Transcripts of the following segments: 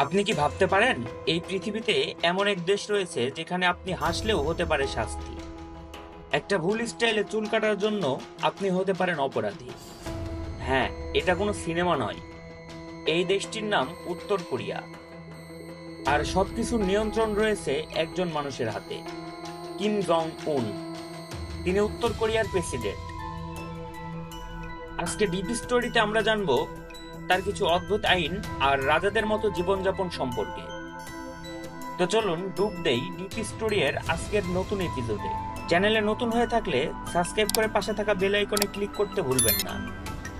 আপনি কি ভাবতে পারেন এই পৃথিবীতে এমন এক দেশ রয়েছে যেখানে আপনি হাসলেও হতে পারে শাস্তি? একটা ভুল স্টাইলে চুল কাটার জন্য আপনি হতে পারেন অপরাধী। হ্যাঁ, এটা কোনো সিনেমা নয়। এই দেশটির নাম উত্তর কোরিয়া। আর সবকিছুর নিয়ন্ত্রণ রয়েছে একজন মানুষের হাতে, কিম জং উন। তিনি উত্তর কোরিয়ার প্রেসিডেন্ট। আজকে ডিপ স্টোরিতে আমরা জানবো তার কিছু অদ্ভুত আইন আর রাজাদের মতো জীবনযাপন সম্পর্কে। তো চলুন ডুব দেই ডিপ স্টোরি এর আজকের নতুন এপিসোডে। চ্যানেলে নতুন হয়ে থাকলে সাবস্ক্রাইব করে পাশে থাকা বেল আইকনে ক্লিক করতে ভুলবেন না,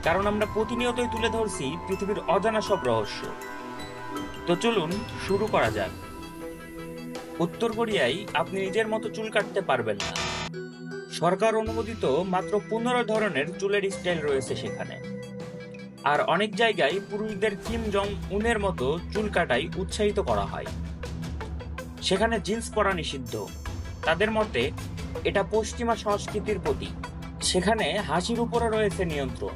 কারণ আমরা প্রতিনিয়তই তুলে ধরছি পৃথিবীর অজানা সব রহস্য। তো চলুন শুরু করা যাক। উত্তর কোরিয়ায় আপনি নিজের মতো চুল কাটতে পারবেন না। সরকার অনুমোদিত মাত্র 15 ধরনের চুলের স্টাইল রয়েছে সেখানে। আর অনেক জায়গায় পুরুষদের কিম জং উনের মতো চুল কাটাই উৎসাহিত করা হয়। সেখানে জিন্স পরা নিষিদ্ধ। তাদের মতে এটা পশ্চিমা সংস্কৃতির প্রতীক। সেখানে হাসির উপরে রয়েছে নিয়ন্ত্রণ।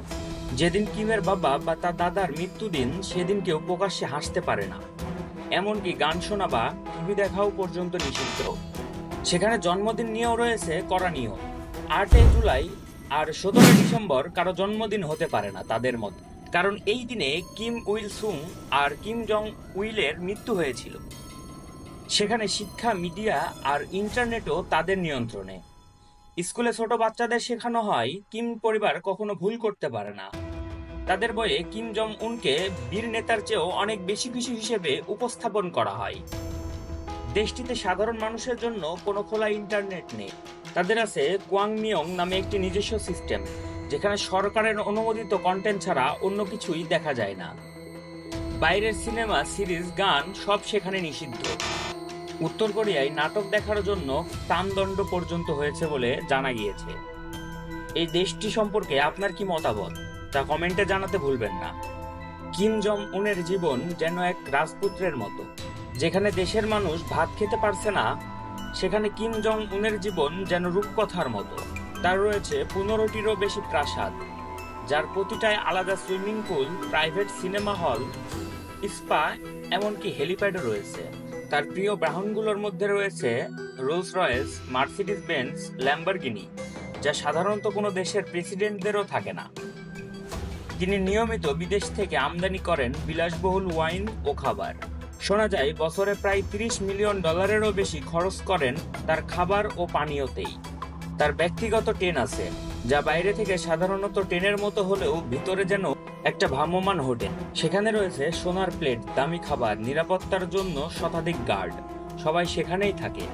যেদিন কিমের বাবা বা তার দাদার মৃত্যুদিন, সেদিন কেউ প্রকাশ্যে হাসতে পারে না। এমনকি গান শোনা বা টিভি দেখাও পর্যন্ত নিষিদ্ধ। সেখানে জন্মদিন নিয়েও রয়েছে কড়া নিয়ম। 8 জুলাই আর 17 ডিসেম্বর কারো জন্মদিন হতে পারে না তাদের মতে, কারণ এই দিনে কিম উইল সুং আর কিম জং উইলের মৃত্যু হয়েছিল। সেখানে শিক্ষা, মিডিয়া আর ইন্টারনেটও তাদের নিয়ন্ত্রণে। স্কুলে ছোট বাচ্চাদের শেখানো হয় কিম পরিবার কখনো ভুল করতে পারে না। তাদের বইয়ে কিম জং উনকে বীর নেতার চেয়েও অনেক বেশি কিছু হিসেবে উপস্থাপন করা হয়। দেশটিতে সাধারণ মানুষের জন্য কোনো খোলা ইন্টারনেট নেই। তাদের আছে কোয়াংমিয়ং নামে একটি নিজস্ব সিস্টেম, যেখানে সরকারের অনুমোদিত কন্টেন্ট ছাড়া অন্য কিছুই দেখা যায় না। বাইরের সিনেমা, সিরিজ, গান সব সেখানে নিষিদ্ধ। উত্তর কোরিয়ায় নাটক দেখার জন্য প্রাণদণ্ড পর্যন্ত হয়েছে বলে জানা গিয়েছে। এই দেশটি সম্পর্কে আপনার কি মতামত তা কমেন্টে জানাতে ভুলবেন না। কিম জং উনের জীবন যেন এক রাজপুত্রের মতো। যেখানে দেশের মানুষ ভাত খেতে পারছে না, সেখানে কিম জং উনের জীবন যেন রূপকথার মতো। তার রয়েছে 15টিরও বেশি প্রাসাদ, যার প্রতিটায় আলাদা swimming pool, private cinema hall, spa, এমনকি হেলিপ্যাডও রয়েছে। তার প্রিয় বাহনগুলোর মধ্যে রয়েছে Rolls Royce, Mercedes Benz, Lamborghini, যা সাধারণত কোনো দেশের প্রেসিডেন্টদেরও থাকে না। তিনি নিয়মিত বিদেশ থেকে আমদানি করেন বিলাসবহুল ওয়াইন ও খাবার। শোনা যায় বছরে প্রায় $30 মিলিয়ন বেশি খরচ করেন তার খাবার ও পানীয়তেই। তার ব্যক্তিগত ট্রেন আছে, যা বাইরে থেকে সাধারণত ট্রেনের মতো হলেও ভিতরে যেন একটা ভ্রাম্যমাণ হোটেল। সেখানে রয়েছে সোনার প্লেট, দামি খাবার, নিরাপত্তার জন্য শতাধিক গার্ড। সবাই সেখানেই থাকে।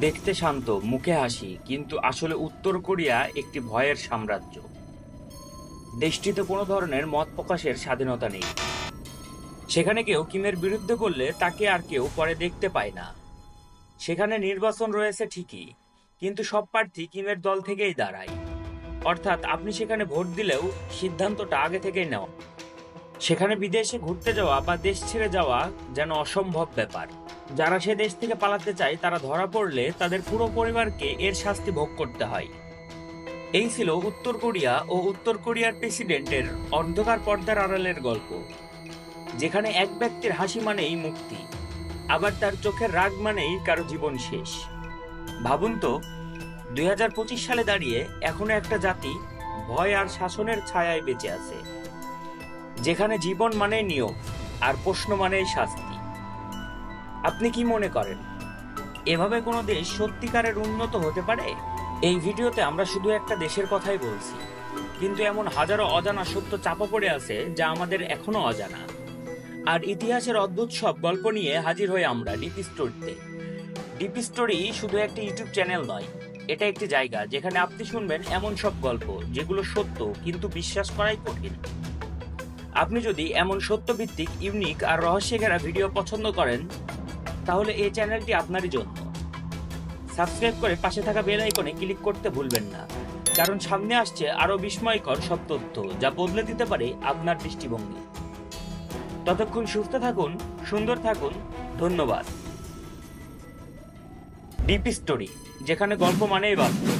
দেখতে শান্ত, মুখে হাসি, কিন্তু আসলে উত্তর কোরিয়া একটি ভয়ের সাম্রাজ্য। দেশটিতে কোনো ধরনের মত প্রকাশের স্বাধীনতা নেই। সেখানে কেউ কিমের বিরুদ্ধে করলে তাকে আর কেউ পরে দেখতে পায় না। সেখানে নির্বাচন রয়েছে ঠিকই, কিন্তু সব প্রার্থী কিমের দল থেকেই দাঁড়ায়। অর্থাৎ আপনি সেখানে ভোট দিলেও সিদ্ধান্তটা আগে থেকেই নেওয়া। সেখানে বিদেশে ঘুরতে যাওয়া বা দেশ ছেড়ে যাওয়া যেন অসম্ভব ব্যাপার। যারা সে দেশ থেকে পালাতে চায় তারা ধরা পড়লে তাদের পুরো পরিবারকে এর শাস্তি ভোগ করতে হয়। এই ছিল উত্তর কোরিয়া ও উত্তর কোরিয়ার প্রেসিডেন্টের অন্ধকার পর্দার আড়ালের গল্প, যেখানে এক ব্যক্তির হাসি মানেই মুক্তি, আবার তার চোখের রাগ মানেই কারো জীবন শেষ। ভাবুন তো, 2025 সালে দাঁড়িয়ে এখনো একটা জাতি ভয় আর শাসনের ছায়ায় বেঁচে আছে, যেখানে জীবন মানে নিয়ম আর প্রশ্ন মানেই শাস্তি। আপনি কি মনে করেন, এভাবে কোনো দেশ সত্যিকারের উন্নত হতে পারে? এই ভিডিওতে আমরা শুধু একটা দেশের কথাই বলছি, কিন্তু এমন হাজারো অজানা সত্য চাপা পড়ে আছে যা আমাদের এখনো অজানা। আর ইতিহাসের অদ্ভুত সব গল্প নিয়ে হাজির হই আমরা ডিপ স্টোরিতে। ডিপ স্টোরি শুধু একটা ইউটিউব চ্যানেল নয়, এটা একটি জায়গা যেখানে আপনি শুনবেন এমন সব গল্প যেগুলো সত্য কিন্তু বিশ্বাস করাই কঠিন। আপনি যদি এমন সত্যভিত্তিক, ইউনিক আর রহস্যে ঘেরা ভিডিও পছন্দ করেন, তাহলে এই চ্যানেলটি আপনারই জন্য। সাবস্ক্রাইব করে পাশে থাকা বেল আইকনে ক্লিক করতে ভুলবেন না, কারণ সামনে আসছে আরো বিস্ময়কর সব তথ্য যা বদলে দিতে পারে আপনার দৃষ্টিভঙ্গি। ততক্ষণ সুস্থ থাকুন, সুন্দর থাকুন। ধন্যবাদ। ডিপ স্টোরি, যেখানে গল্প মানেই বাস্তব।